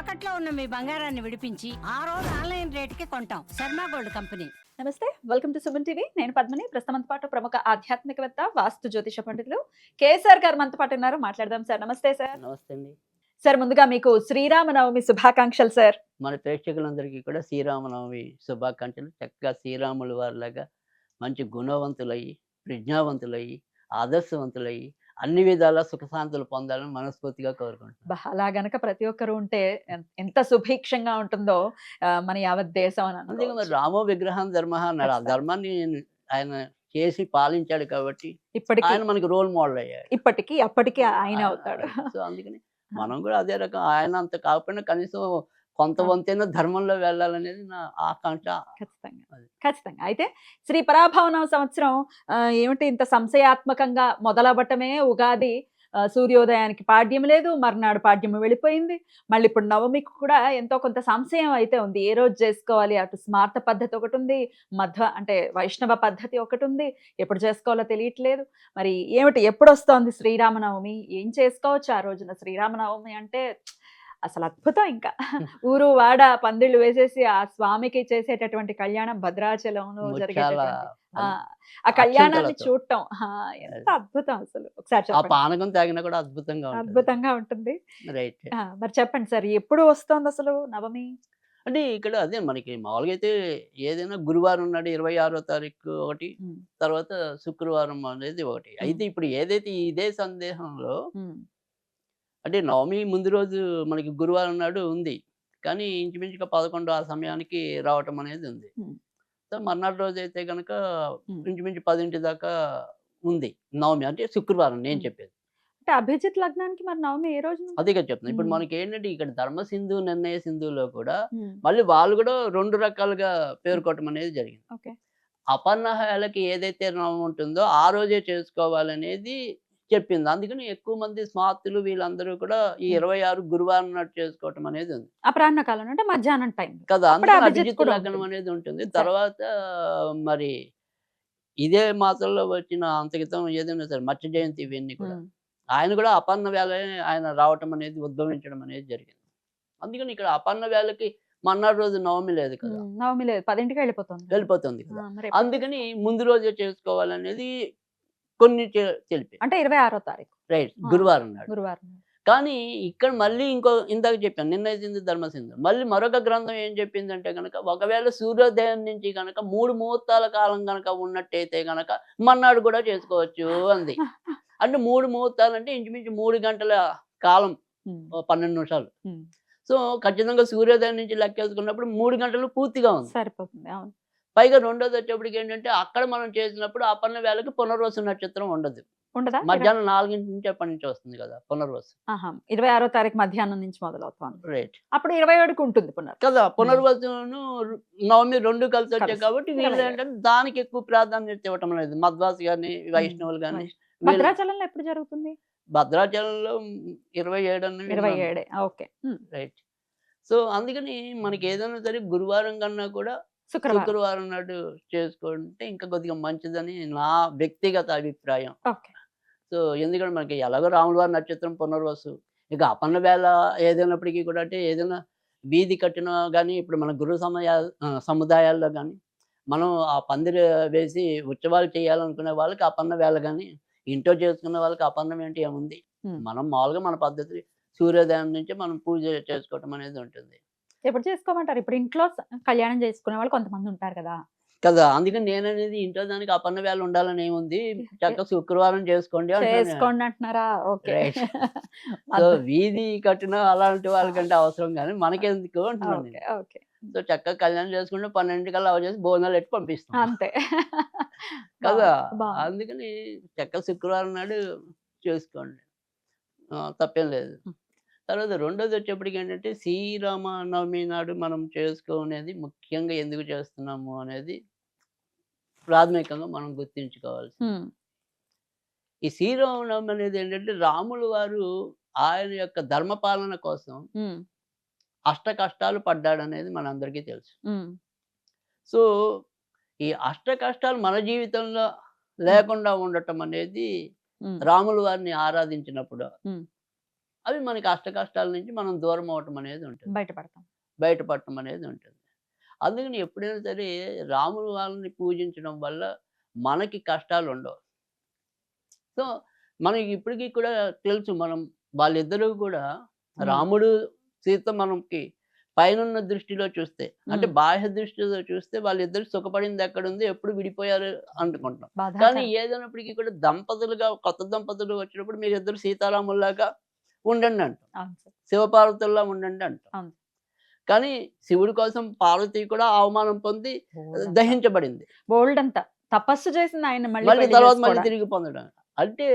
తాకట్లో ఉన్న మీ బంగారాన్ని విడిపించి ఆ రోజు ఆన్లైన్ రేటుకి కొంటాం. Sharma gold company. నమస్తే, వెల్కమ్ టు సుమన్ టీవీ. నేను పద్మని. ప్రస్తుతం పాటు ప్రముఖ ఆధ్యాత్మికవేత్త, వాస్తు జ్యోతిష పండితులు కేసీఆర్ గారు మనతో పాటు ఉన్నారు. మాట్లాడదాం సార్. నమస్తే సార్. నమస్తే అండి. సార్, ముందుగా మీకు శ్రీరామనవమి శుభాకాంక్షలు సార్. మన ప్రేక్షకులందరికీ కూడా శ్రీరామనవమి శుభాకాంక్షలు. చక్కగా శ్రీరాములు వారిలాగా మంచి గుణవంతులయ్యి, ప్రజ్ఞావంతులయ్యి, ఆదర్శవంతులయ్యి అన్ని విధాలా సుఖశాంతులు పొందాలని మనస్ఫూర్తిగా కోరుకుంటున్నాను. అలా గనక ప్రతి ఒక్కరు ఉంటే ఎంత సుభిక్షంగా ఉంటుందో మన యావత్ దేశం అని అందుకే మరి అనుకోవచ్చు. రామో విగ్రహం ధర్మ అన్నాడు. ఆ ధర్మాన్ని ఆయన చేసి పాలించాడు కాబట్టి ఇప్పటికీ ఆయన మనకి రోల్ మోడల్ అయ్యాడు. ఇప్పటికీ అప్పటికి ఆయన అవుతాడు. సో అందుకని మనం కూడా అదే రకం ఆయన అంత కాకపోయినా కనీసం కొంత వంతైనా ధర్మంలో వెళ్ళాలనేది నా ఆకాంక్ష. ఖచ్చితంగా అది. ఖచ్చితంగా. అయితే శ్రీ పరాభవన సంవత్సరం ఏమిటి ఇంత సంశయాత్మకంగా మొదలవ్వటమే ఉగాది. సూర్యోదయానికి పాడ్యం లేదు, మర్నాడు పాడ్యం వెళ్ళిపోయింది. మళ్ళీ ఇప్పుడు నవమికి కూడా ఎంతో కొంత సంశయం అయితే ఉంది. ఏ రోజు చేసుకోవాలి? అటు స్మార్త పద్ధతి ఒకటి ఉంది, మధ్వ అంటే వైష్ణవ పద్ధతి ఒకటి ఉంది. ఎప్పుడు చేసుకోవాలో తెలియట్లేదు. మరి ఏమిటి, ఎప్పుడు వస్తోంది శ్రీరామనవమి? ఏం చేసుకోవచ్చు ఆ రోజున? శ్రీరామనవమి అంటే అసలు అద్భుతం. ఇంకా ఊరు వాడ పందిళ్ళు వేసేసి ఆ స్వామికి చేసేటటువంటి కళ్యాణం భద్రాచలంలో ముత్యాల జరిగేటటువంటి ఆ కళ్యాణాన్ని అక్షంతలతో. చూడటం ఎంత అద్భుతం అసలు. ఒకసారి ఆ చెప్పండి. పానకం తాగినా కూడా అద్భుతంగా ఉంటుంది. అద్భుతంగా ఉంటుంది. రైట్. మరి చెప్పండి సార్, ఎప్పుడు వస్తోంది అసలు నవమి? అంటే ఇక్కడ అదే మనకి మామూలుగా అయితే ఏదైనా గురువారం నాడు 26వ తారీఖు ఒకటి, ఉమ్, తర్వాత శుక్రవారం అనేది ఒకటి. అయితే ఇప్పుడు ఏదైతే ఇదే సందేహంలో ఉమ్, అంటే నవమి ముందు రోజు మనకి గురువారం నాడు ఉంది. కానీ ఇంచుమించుగా 11 ఆ సమయానికి రావటం అనేది ఉంది. ఉమ్, సో మర్నాడు రోజైతే గనక ఉమ్, ఇంచుమించు 10 దాకా ఉంది నవమి. అంటే శుక్రవారం నేను ఉమ్. చెప్పేది. అంటే అభిజిత్ లగ్నానికి మరి నవమి ఏ రోజు? అదేగా చెప్తున్నా. ఇప్పుడు ఉమ్. మనకేంటంటే ఇక్కడ ధర్మ సింధు, నిర్ణయ సింధులో కూడా ఉమ్, మళ్ళీ వాళ్ళు కూడా 2 రకాలుగా పేర్కోవటం అనేది జరిగింది. ఓకే. అపర్ణహాలకి ఏదైతే నవమి ఉంటుందో ఆ రోజే చేసుకోవాలనేది చెప్పింది. అందుకని ఎక్కువ మంది స్మార్తులు వీళ్ళందరూ కూడా ఈ 26 గురువారం నాడు చేసుకోవటం అనేది ఉంది అపరాహ్న కాలం అంటే మధ్యాహ్నం టైం కదా. అప్పుడు అందుకని అభిజిత్ అభిజిత్ కూడా లగ్నం ఉంటుంది. అనేది ఉంటుంది. సరే. తర్వాత మరి ఇదే మాసంలో వచ్చిన అంతకితం ఏదైనా సరే మత్స్య జయంతి ఇవన్నీ కూడా ఉమ్, ఆయన కూడా అపర్ణ వేళ ఆయన రావటం అనేది ఉద్భవించడం అనేది జరిగింది. అందుకని ఇక్కడ అపర్ణ వేళకి మర్నాడు రోజు నవమి లేదు కదా, ఉమ్, నవమి లేదు, 10ంటికి వెళ్ళిపోతుంది. వెళ్ళిపోతుంది కదా. మరి ఎప్పుడు? అందుకని ముందు రోజే చేసుకోవాలనేది కొన్ని తెలిపి అంటే 26వ తారీఖు రైట్ గురువారం నాడు. గురువారం. కానీ ఇక్కడ మళ్ళీ ఇంకో ఇందాక చెప్పాను నిర్ణయ సింధు ధర్మ సింధు మళ్ళీ మరొక గ్రంథం ఏం చెప్పిందంటే కనుక ఒకవేళ సూర్యోదయం నుంచి కనుక 3 ముహూర్తాల కాలం కనుక ఉన్నట్టయితే కనుక మర్నాడు కూడా చేసుకోవచ్చు అంది. అంటే 3 ముహూర్తాలు అంటే ఇంచుమించు 3 గంటల కాలం, ఉమ్, 12 నిమిషాలు. ఉమ్, సో ఖచ్చితంగా సూర్యోదయం నుంచి లెక్కేసుకున్నప్పుడు 3 గంటలు పూర్తిగా ఉంది. సరిపోతుంది. అవును. పైగా రెండోది వచ్చేప్పటికి ఏంటంటే అక్కడ మనం చేసినప్పుడు అపర్ణ వేళకి పునర్వసు నక్షత్రం ఉండదు. ఉండదా? మధ్యాహ్నం 4 నుంచి ఎప్పటి నుంచి వస్తుంది కదా పునర్వసు. 26వ తారీఖు మధ్యాహ్నం నుంచి మొదలవుతుంది. రైట్ అప్పుడు 27కి ఉంటుంది పునర్. కదా. పునర్వసును నవమి 2 కలిసి వచ్చాయి కలిసి. కాబట్టి వీళ్ళు 27. ఏంటంటే దానికి ఎక్కువ ప్రాధాన్యత ఇవ్వటం లేదు. మద్వాసి కానీ వైష్ణవులు కానీ భద్రాచలంలో ఎప్పుడు జరుగుతుంది? భద్రాచలంలో 27 అని విన్నాను. 27. ఓకే. రైట్. సో అందుకని మనకి ఏదైనా సరే గురువారం కన్నా కూడా శుక్రవారం. శుక్రవారం నాడు చేసుకుంటే ఇంకా కొద్దిగా మంచిదని నా వ్యక్తిగత అభిప్రాయం. ఓకే. సో ఎందుకంటే మనకి ఎలాగో రాముల వారి నక్షత్రం పునర్వసు, ఇక అపర్ణ వేళ ఏదైనప్పటికీ కూడా అంటే ఏదైనా వీధి కట్టినా కానీ ఇప్పుడు మన గురు సముదాయాల్లో కానీ మనం ఆ పందిరి వేసి ఉత్సవాలు చేయాలనుకునే వాళ్ళకి అపర్ణ వేళ కానీ, ఇంట్లో చేసుకునే వాళ్ళకి అపర్ణం ఏంటి ఏముంది. ఉమ్. మనం మామూలుగా మన పద్ధతి సూర్యోదయం నుంచి మనం పూజ చేసుకోవటం అనేది ఉంటుంది ఎప్పుడు చేసుకోమంటారు? ఇప్పుడు ఇంట్లో కళ్యాణం చేసుకునే వాళ్ళు కొంతమంది ఉంటారు కదా. కదా. అందుకని నేననేది ఇంట్లో దానికి అపర్ణ వేళ ఉండాలని ఏముంది, చక్కగా శుక్రవారం చేసుకోండి అంటున్నాను నేను. చేసుకోండి అంటున్నారా? ఓకే. రైట్. సో వీధి కట్టిన అలాంటి వాళ్ళకంటే అవసరం కానీ మనకెందుకు అంటున్నాను ఓకే. నేను. ఓకే. సో చక్కగా కళ్యాణం చేసుకుంటే 12 కల్లా చేసి భోజనాలు ఎట్టి పంపిస్తాం అంతే. కదా. బాగుంది. అందుకని చక్కగా శుక్రవారం నాడు చేసుకోండి, తప్పేం లేదు. తర్వాత రెండోది వచ్చేప్పటికి ఏంటంటే శ్రీరామనవమి నాడు మనం చేసుకునేది ముఖ్యంగా ఎందుకు చేస్తున్నాము అనేది ప్రాథమికంగా మనం గుర్తించుకోవాల్సి. ఉమ్, ఈ శ్రీరామనవమి అనేది ఏంటంటే రాములు వారు ఆయన యొక్క ధర్మపాలన కోసం ఉమ్, అష్ట కష్టాలు పడ్డాడనేది మనందరికీ తెలుసు. ఉమ్, సో ఈ అష్ట కష్టాలు మన జీవితంలో లేకుండా ఉండటం అనేది ఉమ్, రాములు వారిని ఆరాధించినప్పుడు ఉమ్. అవి మనకి కష్టాల నుంచి మనం దూరం అవ్వటం అనేది ఉంటుంది. బయటపడతాం. బయటపడటం అనేది ఉంటుంది. అందుకని ఎప్పుడైనా సరే రాములు వాళ్ళని పూజించడం వల్ల మనకి కష్టాలుండవు. సో, మనకి ఇప్పటికి కూడా తెలుసు వాళ్ళిద్దరూ కూడా రాముడు, సీత మనకి పైనున్న దృష్టిలో చూస్తే అంటే బాహ్య దృష్టిలో చూస్తే వాళ్ళిద్దరు సుఖపడింది ఎక్కడుంది, ఎప్పుడు విడిపోయారు అనుకుంటాం. కానీ బాధాకరం. ఏదైనప్పటికీ కూడా దంపతులుగా కొత్త దంపతులు వచ్చినప్పుడు మీరిద్దరు సీతారాముల్లాగా ఉండండి అంటాం. అవును సార్. శివపార్వతుల్లా ఉండండి అంటాం. అవును. కానీ శివుడి కోసం పార్వతి కూడా అవమానం పొంది దహించబడింది. బోల్డ్ అంతా తపస్సు చేసింది ఆయన మళ్ళీ మళ్ళీ పెళ్లి తర్వాత మళ్ళీ చేసుకోవడానికి. తిరిగి పొందడం. అంటే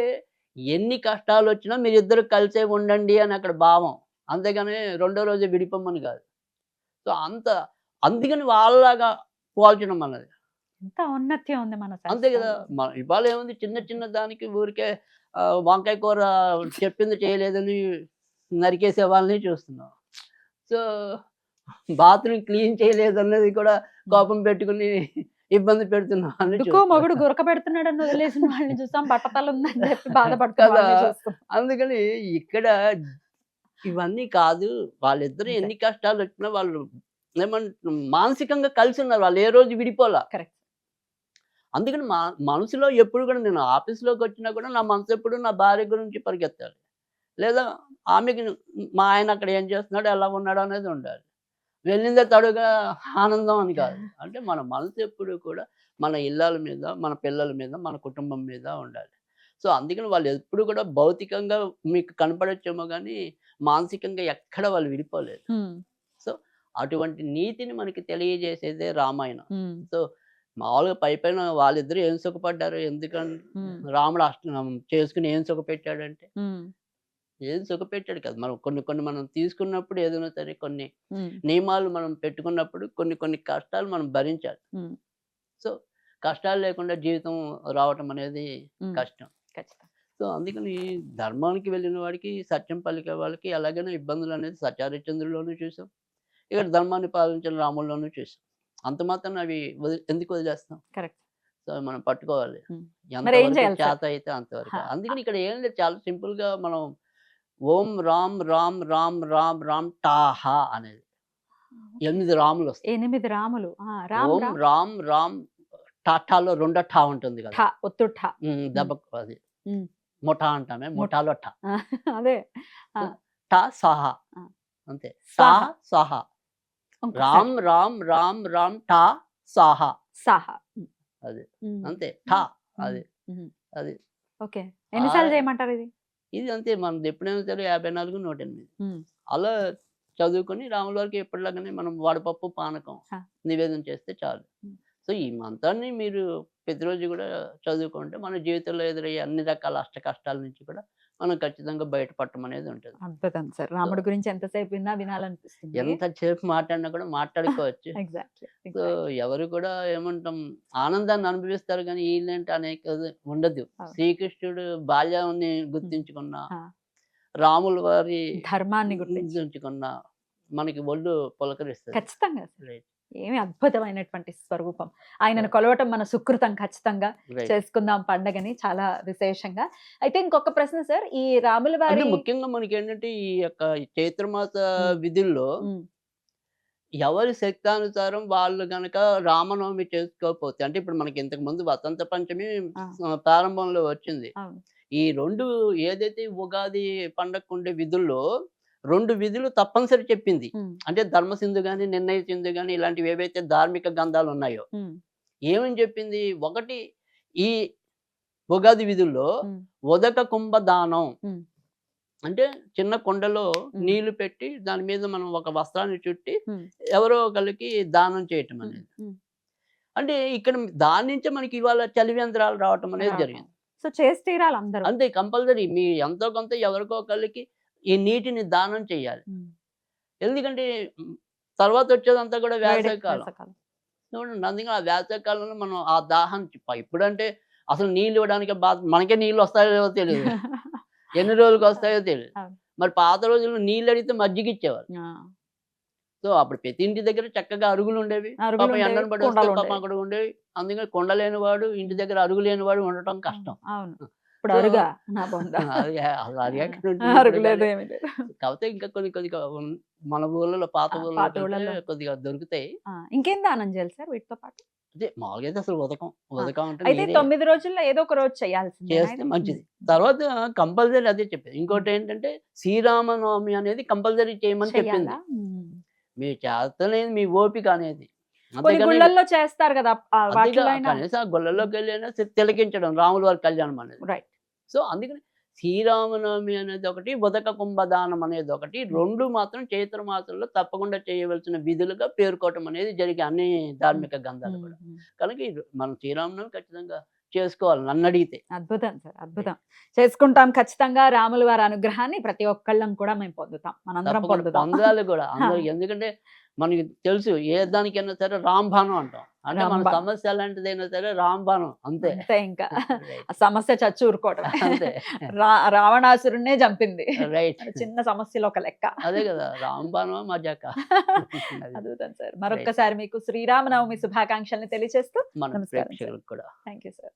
ఎన్ని కష్టాలు వచ్చినా మీరిద్దరు కలిసే ఉండండి అని అక్కడ భావం. అంతేగాని రెండో రోజే విడిపోమని కాదు. సో అందుకని వాళ్ళలాగా పోల్చడం అన్నది. ఎంత ఔన్నత్యం ఉంది మన అంతే కదా. శాస్త్రాల్లో. ఇవాళ ఏముంది చిన్న చిన్న దానికి ఊరికే వంకాయ కూర చెప్పింది చేయలేదని నరికేసే వాళ్ళని చూస్తున్నాం. సో బాత్రూమ్ క్లీన్ చేయలేదన్నది కూడా కోపం పెట్టుకుని ఇబ్బంది పెడుతున్నాం అని ఎందుకో చూస్తున్నాం. మొగుడు గురక పెడుతున్నాడని వదిలేసిన వాళ్ళని చూస్తాం, బట్టతలు ఉందని చెప్పి బాధపడుతున్న కదా. వాళ్ళని చూస్తాం. అందుకని ఇక్కడ ఇవన్నీ కాదు. వాళ్ళిద్దరూ అంతే. ఎన్ని కష్టాలు వచ్చినా వాళ్ళు మానసికంగా కలిసి ఉన్నారు. వాళ్ళు ఏ రోజు విడిపోలా. కరెక్ట్. అందుకని మనసులో ఎప్పుడు కూడా నేను ఆఫీస్‌లోకి వచ్చినా కూడా నా మనసు ఎప్పుడు నా భార్య గురించి పరిగెత్తాలి. లేదా ఆమెకి మా ఆయన అక్కడ ఏం చేస్తున్నాడు, ఎలా ఉన్నాడు అనేది ఉండాలి. వెళ్ళిందే తడుగా ఆనందం అని కాదు. అంటే మన మనసు ఎప్పుడు కూడా మన ఇల్లాల మీద, మన పిల్లల మీద, మన కుటుంబం మీద ఉండాలి. సో అందుకని వాళ్ళు ఎప్పుడు కూడా భౌతికంగా మీకు కనపడొచ్చేమో గానీ, మానసికంగా ఎక్కడ వాళ్ళు విడిపోలేదు. ఉమ్, సో అటువంటి నీతిని మనకి తెలియజేసేదే రామాయణం. ఉమ్, సో మామూలుగా పైపైన వాళ్ళిద్దరూ ఏం సుఖపడ్డారు, ఎందుకని ఉమ్, రాముడు చేసుకుని ఏం సుఖపెట్టాడంటే ఉమ్, ఏం సుఖపెట్టాడు కదా. మనం కొన్ని మనం తీసుకున్నప్పుడు ఏదైనా సరే కొన్ని ఉమ్, నియమాలు మనం పెట్టుకున్నప్పుడు కొన్ని కష్టాలు మనం భరించాలి. ఉమ్, సో కష్టాలు లేకుండా జీవితం రావటం అనేది ఉమ్. కష్టం. ఖచ్చితంగా. సో అందుకని ధర్మానికి వెళ్ళిన వాడికి, సత్యం పలికే వాళ్ళకి ఎలాగైనా ఇబ్బందులు అనేది సత్యహరిశ్చంద్రుల్లోనూ చూసాం. ఇక్కడ ధర్మాన్ని పాలించిన రాముల్లోనూ చూసాం. అంత మాత్రం అవి ఎందుకు వదిలేస్తాం? కరెక్ట్. సో మనం పట్టుకోవాలి. ఉమ్. మరి ఏం ఎంతవరకు చేయాలి సార్? చేత అయితే అంతవరకు. హా. అందుకని ఇక్కడ ఏం లేదు, చాలా సింపుల్ గా మనం ఓం రామ్ రామ్ రామ్ రామ్ రామ్ టాహా అనేది 8 రాములు వస్తాయి. 8 రాములు. రామ్ ఓం రామ్ రామ్ రామ్ టాటాలో 2 ఠా ఉంటుంది కదా. ఠా, ఒత్తు ఠా. దెబ్బ అది ఉమ్. ముఠా అంటామే, ముఠాలో ఠా. అదే. టా సాహా ఆ. అంతే. టా స్వాహా. సాహా. ఇంకోసారి. రామ్ రామ్ రామ్ రామ్ టా సాహా సాహా. అది ఉమ్. అంతే. ఠా ఉమ్. అది ఉమ్. అది ఓకే. ఎన్నిసార్లు చేయమంటారు ఇది? ఇది అంతే. మనది ఎప్పుడైనా సరే 54 108 ఉమ్. అలా చదువుకొని రాముల వారికి ఎప్పటిలాగానే మనం వడపప్పు పానకం హా. నివేదన చేస్తే చాలు. ఉమ్. సో ఈ మంత్రాన్ని మీరు ప్రతిరోజు కూడా చదువుకుంటే మన జీవితంలో ఎదురయ్యే అన్ని రకాల అష్ట కష్టాల నుంచి కూడా మనం ఖచ్చితంగా బయటపడటం అనేది ఉంటుంది. అద్భుతం సార్. రాముడి గురించి ఎంతసేపు విన్నా వినాలనిపిస్తుంది. ఎంతసేపు మాట్లాడినా కూడా మాట్లాడుకోవచ్చు. ఎగ్జాక్ట్లీ. సో ఎవరు కూడా ఏమంటాం ఆనందాన్ని అనుభవిస్తారు కానీ వీళ్ళేంటి అనేక ఉండదు. అవును. శ్రీకృష్ణుడు బాల్యాన్ని గుర్తించుకున్న, ఆ. రాముల వారి ధర్మాన్ని గురించి గుర్తించుకున్న మనకి ఒళ్ళు పులకరిస్తుంది. ఖచ్చితంగా సార్. రైట్ ఏమి అద్భుతమైనటువంటి స్వరూపం. ఆయనను కొలవటం మన సుకృతం. ఖచ్చితంగా రైట్. చేసుకుందాం పండగని చాలా విశేషంగా. అయితే ఇంకొక ప్రశ్న సార్, ఈ రాముల అంటే వారి ముఖ్యంగా మనకి ఏంటంటే ఈ యొక్క చైత్రమాస ఉమ్. విధుల్లో ఉమ్, ఎవరి శక్తానుసారం వాళ్ళు గనక రామనవమి చేసుకోకపోతే, అంటే ఇప్పుడు మనకి ఇంతకు ముందు వసంత పంచమి ఆ. ప్రారంభంలో వచ్చింది. అవును. ఈ 2 ఏదైతే ఉగాది పండగకు ఉండే విధుల్లో 2 విధులు తప్పనిసరి చెప్పింది. ఉమ్, అంటే ధర్మసింధు గాని, నిర్ణయ సింధు గాని ఇలాంటివి ఏవైతే ధార్మిక గ్రంథాలు ఉన్నాయో ఉమ్, ఏమని చెప్పింది? ఒకటి ఈ ఉగాది విధుల్లో ఉమ్, ఉదక కుంభ దానం. ఉమ్, అంటే చిన్న కుండలో ఉమ్. నీళ్లు పెట్టి దాని మీద మనం ఒక వస్త్రాన్ని చుట్టి ఉమ్, ఎవరో ఒకరికి దానం చేయటం ఉమ్, అనేది. ఉమ్. అంటే ఇక్కడ దాని నుంచే మనకి ఇవాళ చలివేంద్రాలు రావటం అనేది రావటం. జరిగింది. సో చేసి తీరాలి అందరూ. అంతే కంపల్సరీ మీ ఎంతో కొంత ఎవరికో ఒకరికి ఈ నీటిని దానం చేయాలి. ఉమ్. ఎందుకంటే తర్వాత వచ్చేదంతా కూడా వేడి వేసవికాలం. వేసవికాలం. చూడండి అందుకని ఆ వేసవికాలంలో మనం ఆ దాహం ఇప్పుడంటే అసలు నీళ్ళు ఇవ్వడానికి మనకే నీళ్ళు వస్తాయో లేవో తెలియదు. ఎన్ని రోజులకు వస్తాయో తెలియదు. అవును. మరి పాత రోజుల్లో నీళ్ళు అడిగితే మజ్జిగ ఇచ్చేవారు. ఆ. సో అప్పుడు ప్రతి ఇంటి దగ్గర చక్కగా అరుగులు ఉండేవి. అరుగులు పాపం ఉండేవి, ఎండను పడి వస్తే కుండలు పాపం ఉండేవి. అక్కడ ఉండేవి. అందుకని కొండ లేనివాడు ఇంటి దగ్గర అరుగు లేనివాడు ఉండటం కష్టం. అవును. ఇప్పుడు సో అరుగా నా బొంద అది అసలు అది ఎక్కడ ఉంటుంది ఇప్పుడు అరుగులేదు కానీ ఏమీ లేదు. కాకపోతే ఇంకా కొద్దిగా మన ఊళ్ళలో పాత ఊళ్ళలోకి పాత వెళ్తే ఊళ్ళల్లో కొద్దిగా దొరుకుతాయి. ఇంకేం దానం చేయాలి సార్ వీటితో పాటు? అదే మామూలుగా అయితే అసలు ఉదకం అంటే అయితే నీరే 9 రోజుల్లో ఏదో ఒక రోజు చేయాల్సిందేనా చేస్తే ఇది? మంచిది. తర్వాత కంపల్సరీ అదే చెప్పేది. ఇంకోటి ఏంటంటే శ్రీరామనవమి అనేది కంపల్సరీ చేయమని చెప్పింది. చెయ్యాలా? మీ చేతనేది మీ ఓపిక అనేది. కొన్ని అంతేగాని గుళ్ళల్లో చేస్తారు కదా అంతేగా వాటిలో అయినా. కనీసం ఆ గుళ్ళలోకి వెళ్ళైనా తిలకించడం రాముల వారి కళ్యాణం అనేది. రైట్. సో అందుకని శ్రీరామనవమి అనేది ఒకటి, ఉదక కుంభదానం అనేది ఒకటి, 2 మాత్రం చైత్ర మాసంలో తప్పకుండా చేయవలసిన విధులుగా పేర్కోవటం అనేది జరిగే అన్ని ధార్మిక గ్రంథాలు కూడా. కనుక మనం శ్రీరామనవమి ఖచ్చితంగా చేసుకోవాలి నన్నడిగితే. అద్భుతం సార్, అద్భుతం. చేసుకుంటాం ఖచ్చితంగా. రాముల వారి అనుగ్రహాన్ని ప్రతి ఒక్కళ్ళం కూడా మేము పొందుతాం, మనందరం తప్పకుండా పొందుతాం. పొందాలి కూడా అందరూ. ఎందుకంటే మనకి తెలుసు ఏ దానికైనా సరే రాంబాణం అంటాం. అంటే మన రాంబాణం. సమస్య ఎలాంటిదైనా సరే రాంబాణం అంతే. అంతే ఇంకా రైట్. ఆ సమస్య చచ్చి ఊరుకోవడం. అంతే. రావణాసురుణ్ణే చంపింది రైట్. అది చిన్న సమస్యలో ఒక లెక్క. అదే కదా రాంబాణం మజాక. అది అద్భుతం సార్. మరొక్కసారి మీకు శ్రీరామనవమి శుభాకాంక్షల్ని తెలియజేస్తూ మన నమస్కారం సార్. ప్రేక్షకులకు కూడా. Thank you sir.